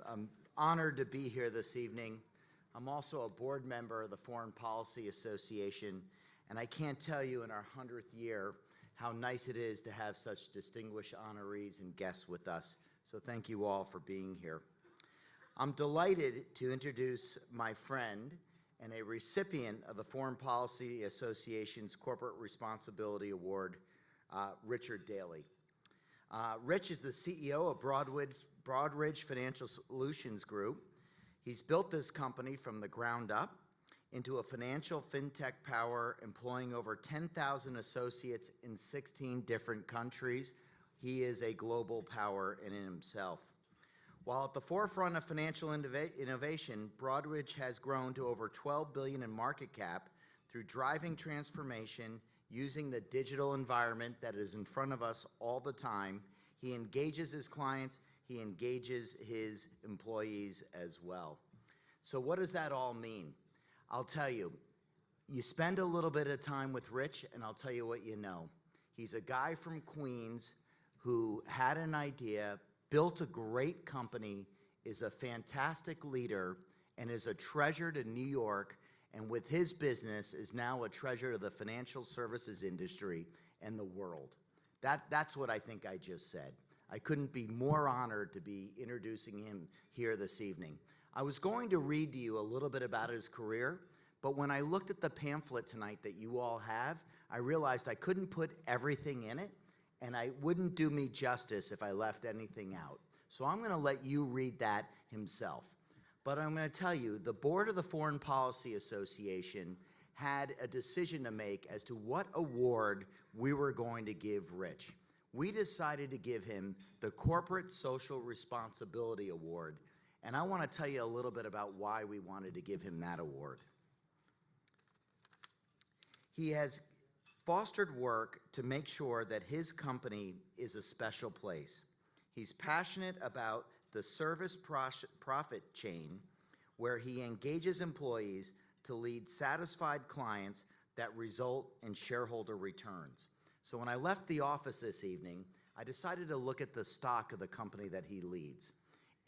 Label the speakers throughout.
Speaker 1: I'm honored to be here this evening. I'm also a board member of the Foreign Policy Association, and I can't tell you in our 100th year how nice it is to have such distinguished honorees and guests with us. So thank you all for being here. I'm delighted to introduce my friend and a recipient of the Foreign Policy Association's Corporate Responsibility Award, Richard Daly. Rich is the CEO of Broadridge Financial Solutions Group. He's built this company from the ground up into a financial fintech power employing over 10,000 associates in 16 different countries. He is a global power in himself. While at the forefront of financial innovation, Broadridge has grown to over $12 billion in market cap through driving transformation, using the digital environment that is in front of us all the time. He engages his clients, he engages his employees as well. So what does that all mean? I'll tell you, you spend a little bit of time with Rich and I'll tell you what you know. He's a guy from Queens who had an idea, built a great company, is a fantastic leader, and is a treasure to New York, and with his business is now a treasure to the financial services industry and the world. That's what I think I just said. I couldn't be more honored to be introducing him here this evening. I was going to read to you a little bit about his career, but when I looked at the pamphlet tonight that you all have, I realized I couldn't put everything in it, and I wouldn't do me justice if I left anything out. So I'm gonna let you read that himself. But I'm gonna tell you, the board of the Foreign Policy Association had a decision to make as to what award we were going to give Rich. We decided to give him the Corporate Social Responsibility Award, and I wanna tell you a little bit about why we wanted to give him that award. He has fostered work to make sure that his company is a special place. He's passionate about the service profit chain, where he engages employees to lead satisfied clients that result in shareholder returns. So when I left the office this evening, I decided to look at the stock of the company that he leads.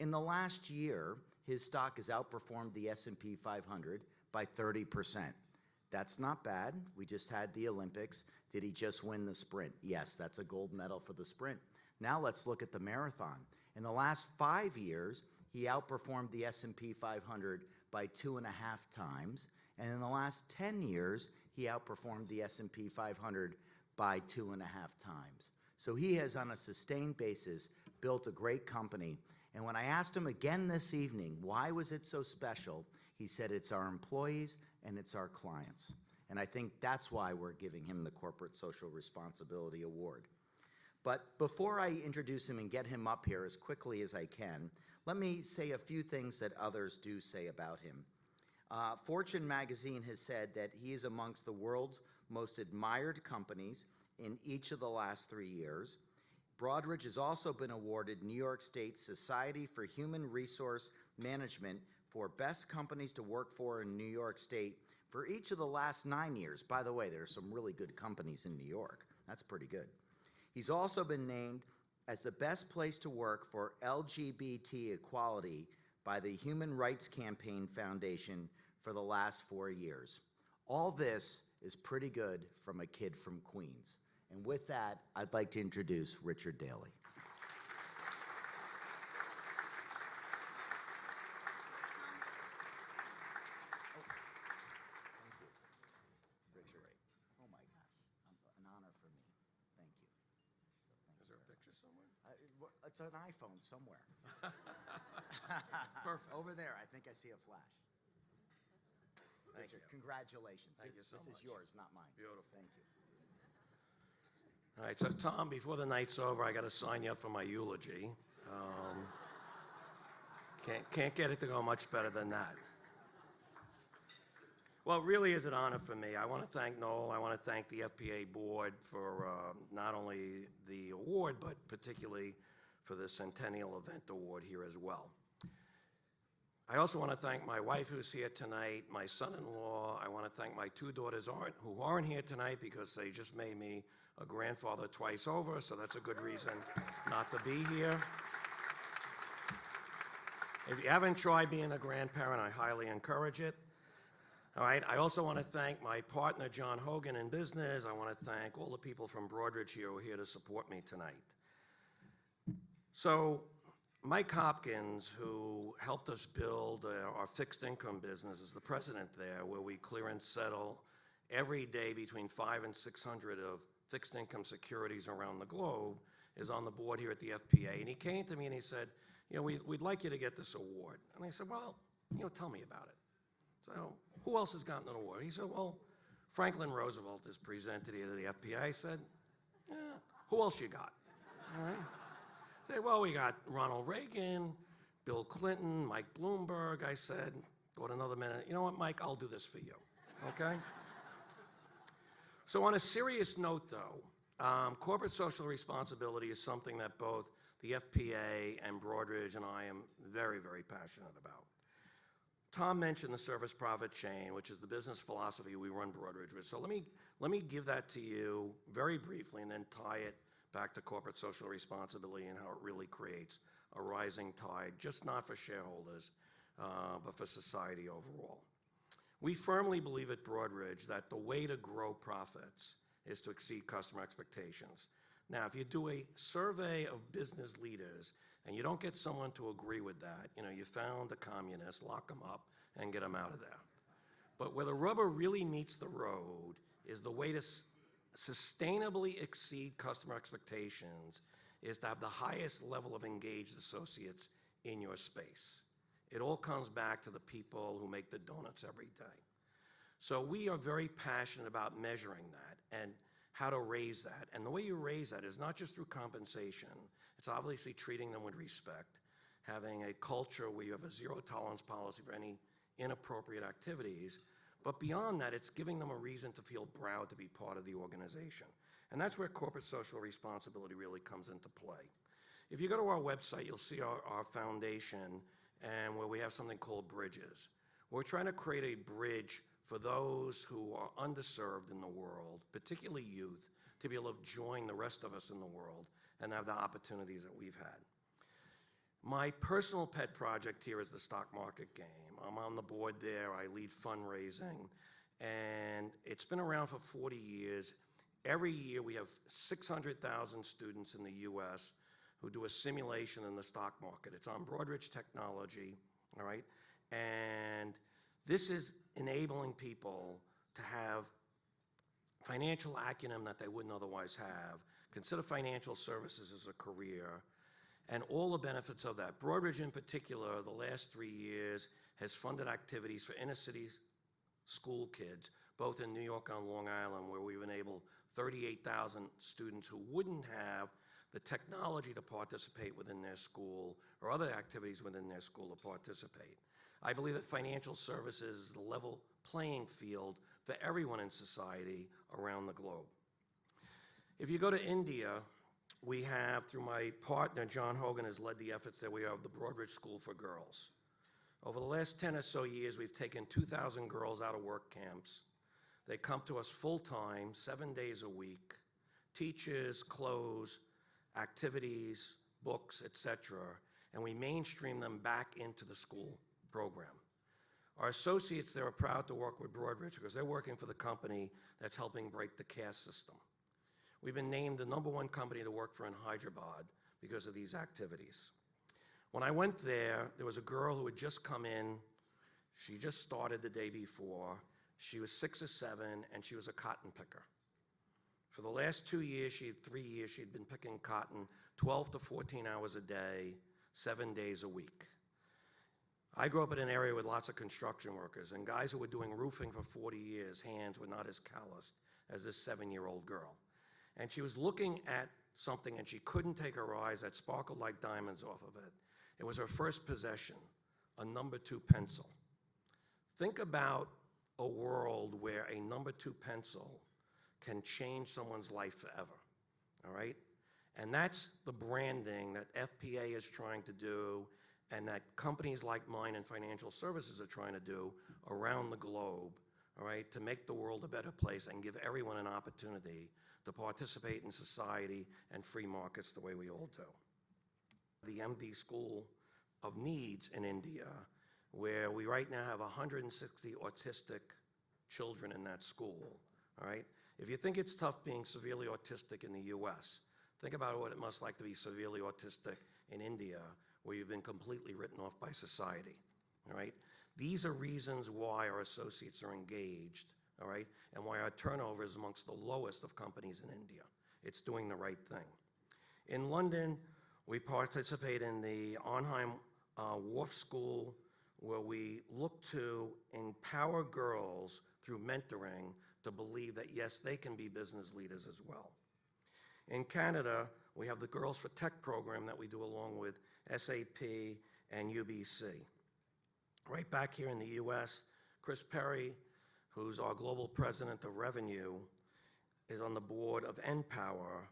Speaker 1: In the last year, his stock has outperformed the S&P 500 by 30%. That's not bad. We just had the Olympics. Did he just win the sprint? Yes, that's a gold medal for the sprint. Now let's look at the marathon. In the last 5 years, he outperformed the S&P 500 by 2.5 times, and in the last 10 years, he outperformed the S&P 500 by 2.5 times. So he has, on a sustained basis, built a great company. And when I asked him again this evening, why was it so special, he said it's our employees and it's our clients. And I think that's why we're giving him the Corporate Social Responsibility Award. But before I introduce him and get him up here as quickly as I can, let me say a few things that others do say about him. Fortune magazine has said that he is amongst the world's most admired companies in each of the last 3 years. Broadridge has also been awarded New York State Society for Human Resource Management for Best Companies to Work for in New York State for each of the last 9 years. By the way, there are some really good companies in New York. That's pretty good. He's also been named as the best place to work for LGBT equality by the Human Rights Campaign Foundation for the last 4 years. All this is pretty good from a kid from Queens. And with that, I'd like to introduce Richard Daly. It's an iPhone somewhere.
Speaker 2: Perfect.
Speaker 1: Over there, I think I see a flash.
Speaker 2: Thank
Speaker 1: Richard,
Speaker 2: you.
Speaker 1: congratulations.
Speaker 2: Thank you so much.
Speaker 1: This is yours, not mine.
Speaker 2: Beautiful.
Speaker 1: Thank you.
Speaker 2: All right, so Tom, before the night's over, I got to sign you up for my eulogy. Can't get it to go much better than that. Well, it really is an honor for me. I want to thank Noel. I want to thank the FPA board for not only the award, but particularly for the Centennial Event Award here as well. I also want to thank my wife who's here tonight, my son-in-law. I want to thank my 2 daughters who aren't here tonight because they just made me a grandfather twice over, so that's a good reason not to be here. If you haven't tried being a grandparent, I highly encourage it. All right, I also want to thank my partner, John Hogan, in business. I want to thank all the people from Broadridge here who are here to support me tonight. So, Mike Hopkins, who helped us build our fixed income business, is the president there, where we clear and settle every day between 500 and 600 of fixed income securities around the globe, is on the board here at the FPA. And he came to me and he said, you know, we'd like you to get this award. And I said, well, you know, tell me about it. So, who else has gotten an award? He said, well, Franklin Roosevelt is presented here to the FPA. I said, yeah, who else you got? All right. I said, well, we got Ronald Reagan, Bill Clinton, Mike Bloomberg. I said, thought another minute, you know what, Mike, I'll do this for you, okay? So on a serious note, though, corporate social responsibility is something that both the FPA and Broadridge and I am very, very passionate about. Tom mentioned the service profit chain, which is the business philosophy we run Broadridge with. So let me give that to you very briefly and then tie it back to corporate social responsibility and how it really creates a rising tide, just not for shareholders, but for society overall. We firmly believe at Broadridge that the way to grow profits is to exceed customer expectations. Now, if you do a survey of business leaders and you don't get someone to agree with that, you know, you found a communist, lock them up and get them out of there. But where the rubber really meets the road is the way to sustainably exceed customer expectations is to have the highest level of engaged associates in your space. It all comes back to the people who make the donuts every day. So we are very passionate about measuring that and how to raise that. And the way you raise that is not just through compensation. It's obviously treating them with respect, having a culture where you have a zero tolerance policy for any inappropriate activities. But beyond that, it's giving them a reason to feel proud to be part of the organization. And that's where corporate social responsibility really comes into play. If you go to our website, you'll see our foundation and where we have something called Bridges. We're trying to create a bridge for those who are underserved in the world, particularly youth, to be able to join the rest of us in the world and have the opportunities that we've had. My personal pet project here is the stock market game. I'm on the board there. I lead fundraising, and it's been around for 40 years. Every year we have 600,000 students in the U.S. who do a simulation in the stock market. It's on Broadridge technology, all right? And this is enabling people to have financial acumen that they wouldn't otherwise have, consider financial services as a career, and all the benefits of that. Broadridge in particular, the last 3 years, has funded activities for inner city school kids, both in New York and Long Island, where we've enabled 38,000 students who wouldn't have the technology to participate within their school or other activities within their school to participate. I believe that financial services is the level playing field for everyone in society around the globe. If you go to India, we have, through my partner, John Hogan, has led the efforts that we have the Broadridge School for Girls. Over the last 10 or so years, we've taken 2,000 girls out of work camps. They come to us full-time, 7 days a week, teachers, clothes, activities, books, etc., and we mainstream them back into the school program. Our associates there are proud to work with Broadridge because they're working for the company that's helping break the caste system. We've been named the #1 company to work for in Hyderabad because of these activities. When I went there, there was a girl who had just come in. She just started the day before. She was 6 or 7, and she was a cotton picker. For the last 2 years, 3 years, she'd been picking cotton 12 to 14 hours a day, 7 days a week. I grew up in an area with lots of construction workers, and guys who were doing roofing for 40 years, hands were not as calloused as this 7-year-old girl. And she was looking at something, and she couldn't take her eyes that sparkled like diamonds off of it. It was her first possession, a #2 pencil. Think about a world where a #2 pencil can change someone's life forever, all right? And that's the branding that FPA is trying to do and that companies like mine in financial services are trying to do around the globe, all right, to make the world a better place and give everyone an opportunity to participate in society and free markets the way we all do. The MD school of needs in India, where we right now have 160 autistic children in that school, all right? If you think it's tough being severely autistic in the US, think about what it must like to be severely autistic in India, where you've been completely written off by society, all right? These are reasons why our associates are engaged, all right, and why our turnover is amongst the lowest of companies in India. It's doing the right thing. In London, we participate in the Arnhem Wharf School, where we look to empower girls through mentoring to believe that, yes, they can be business leaders as well. In Canada, we have the Girls for Tech program that we do along with SAP and UBC. Right back here in the US, Chris Perry, who's our global president of revenue, is on the board of NPower,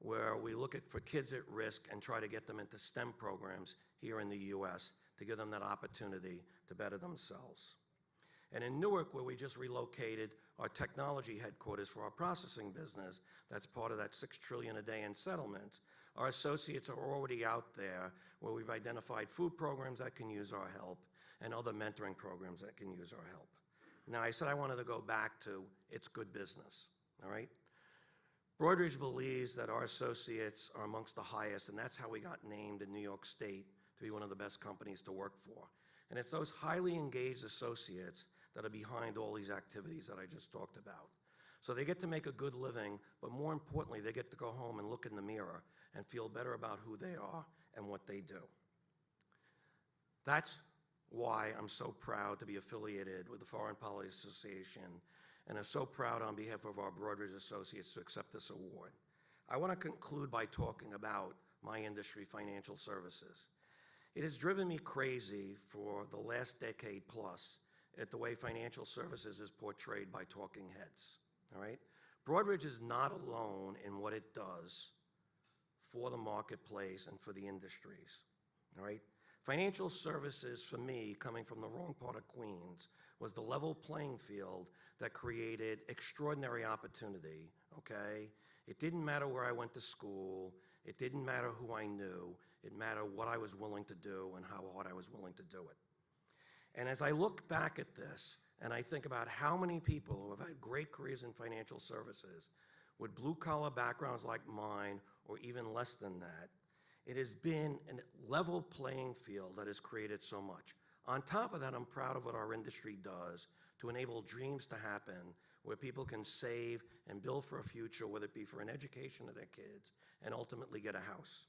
Speaker 2: where we look for kids at risk and try to get them into STEM programs here in the US to give them that opportunity to better themselves. And in Newark, where we just relocated our technology headquarters for our processing business, that's part of that $6 trillion a day in settlements, our associates are already out there where we've identified food programs that can use our help and other mentoring programs that can use our help. Now, I said I wanted to go back to it's good business, all right? Broadridge believes that our associates are amongst the highest, and that's how we got named in New York State to be one of the best companies to work for. And it's those highly engaged associates that are behind all these activities that I just talked about. So they get to make a good living, but more importantly, they get to go home and look in the mirror and feel better about who they are and what they do. That's why I'm so proud to be affiliated with the Foreign Policy Association, and I'm so proud on behalf of our Broadridge associates to accept this award. I want to conclude by talking about my industry, financial services. It has driven me crazy for the last decade plus at the way financial services is portrayed by talking heads, all right? Broadridge is not alone in what it does for the marketplace and for the industries, all right? Financial services, for me, coming from the wrong part of Queens, was the level playing field that created extraordinary opportunity, okay? It didn't matter where I went to school. It didn't matter who I knew. It mattered what I was willing to do and how hard I was willing to do it. And as I look back at this, and I think about how many people who have had great careers in financial services with blue-collar backgrounds like mine, or even less than that, it has been a level playing field that has created so much. On top of that, I'm proud of what our industry does to enable dreams to happen, where people can save and build for a future, whether it be for an education of their kids, and ultimately get a house.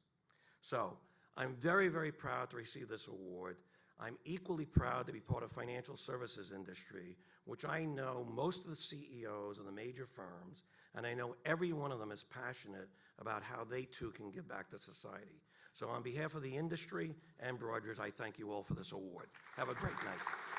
Speaker 2: So I'm very, very proud to receive this award. I'm equally proud to be part of financial services industry, which I know most of the CEOs of the major firms, and I know every one of them is passionate about how they too can give back to society. So on behalf of the industry and Broadridge, I thank you all for this award. Have a great night.